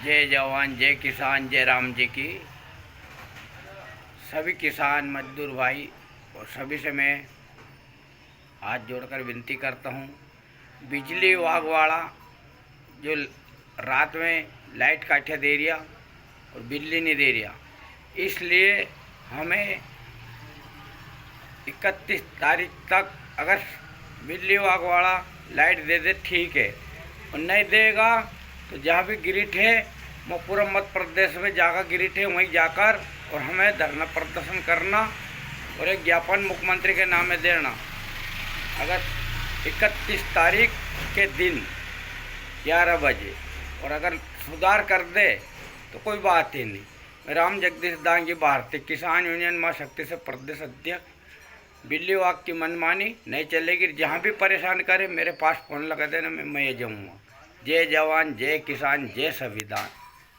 जय जवान जय किसान जय राम जी की। सभी किसान मजदूर भाई और सभी से मैं हाथ जोड़कर विनती करता हूँ, बिजली विभाग वाला जो रात में लाइट काटिया दे रिया और बिजली नहीं दे रिया, इसलिए हमें 31 तारीख तक अगर बिजली विभाग वाला लाइट दे दे ठीक है, और नहीं देगा तो जहाँ भी ग्रिड है वो पूरा मध्य प्रदेश में जाकर ग्रिड है वहीं जाकर और हमें धरना प्रदर्शन करना और एक ज्ञापन मुख्यमंत्री के नाम में देना। अगर 31 तारीख के दिन 11 बजे और अगर सुधार कर दे तो कोई बात ही नहीं। मैं राम जगदीश दांगी भारतीय किसान यूनियन मां शक्ति से प्रदेश अध्यक्ष। बिजली विभाग की मनमानी नहीं चलेगी, जहाँ भी परेशान करे मेरे पास फ़ोन लगा देना, मैं जाऊँगा। जय जवान जय किसान जय संविधान।